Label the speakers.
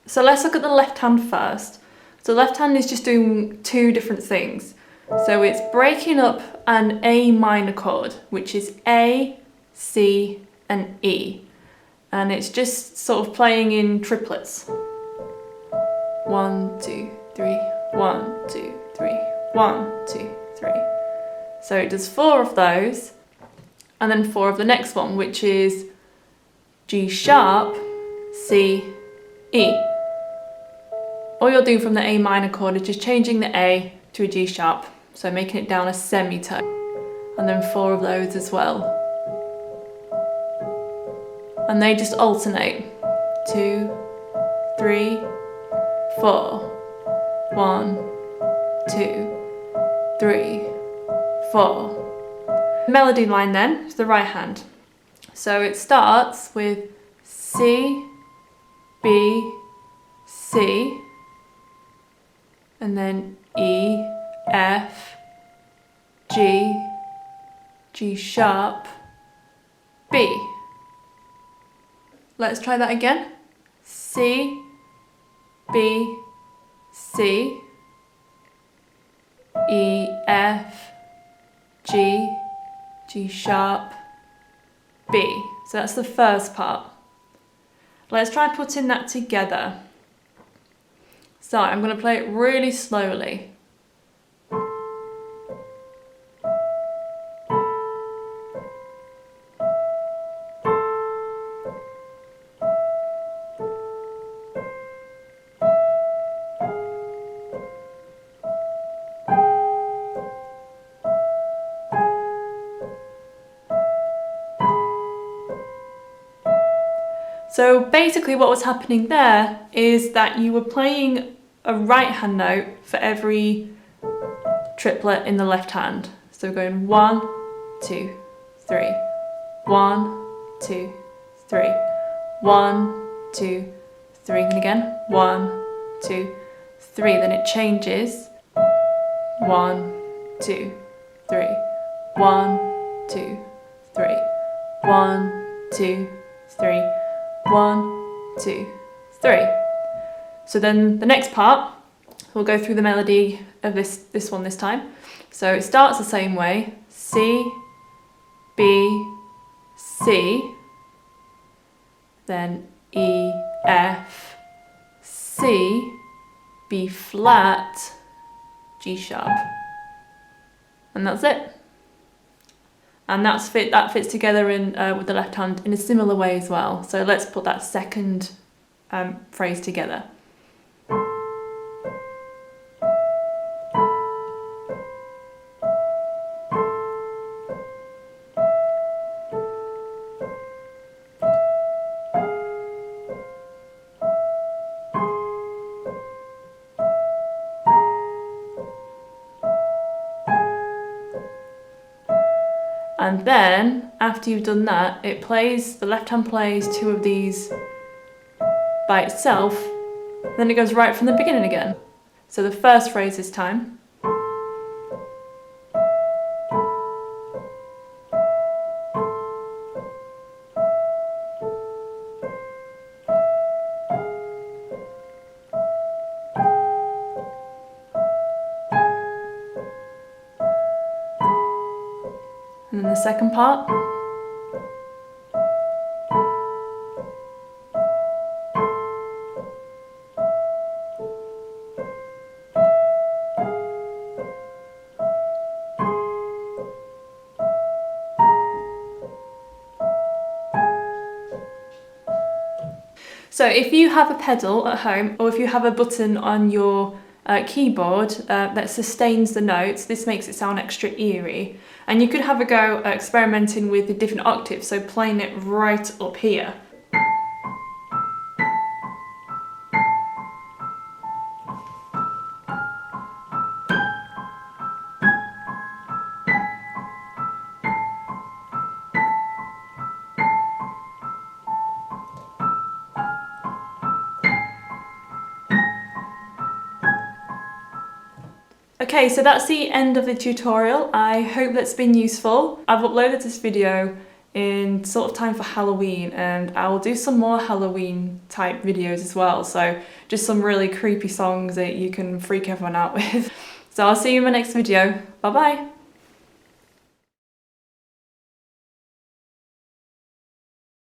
Speaker 1: So let's look at the left hand first. So the left hand is just doing two different things. So it's breaking up an A minor chord, which is A, C, and E. And it's just sort of playing in triplets. 1, 2, 3, 1, 2, 3, 1, 2, 3. So it does 4 of those, and then 4 of the next one, which is G sharp, C, E. All you're doing from the A minor chord is just changing the A to a G sharp, so making it down a semitone, and then 4 of those as well. And they just alternate. 2, 3, 4. 1, 2, 3, 4. Melody line then is the right hand. So it starts with C, B, C, and then E, F, G, G sharp, B. Let's try that again. C, B, C, E, F, G, G sharp, B. So that's the first part. Let's try putting that together. So I'm going to play it really slowly. So basically what was happening there is that you were playing a right hand note for every triplet in the left hand. So going 1, 2, 3, 1, 2, 3, 1, 2, 3, and again 1, 2, 3. Then it changes 1, 2, 3, 1, 2, 3, 1, 2, 3. 1, 2, 3. So then the next part, we'll go through the melody of this one this time. So it starts the same way. C, B, C, then E, F, C, B flat, G sharp. And that's it. And that fits together in with the left hand in a similar way as well. So let's put that second phrase together. And then, after you've done that, the left hand plays 2 of these by itself, then it goes right from the beginning again. So the first phrase this time. And then the second part. So if you have a pedal at home, or if you have a button on your keyboard that sustains the notes, this makes it sound extra eerie. And you could have a go at experimenting with the different octaves, so playing it right up here. Okay, so that's the end of the tutorial. I hope that's been useful. I've uploaded this video in sort of time for Halloween, and I will do some more Halloween type videos as well, so just some really creepy songs that you can freak everyone out with. So I'll see you in my next video. Bye bye!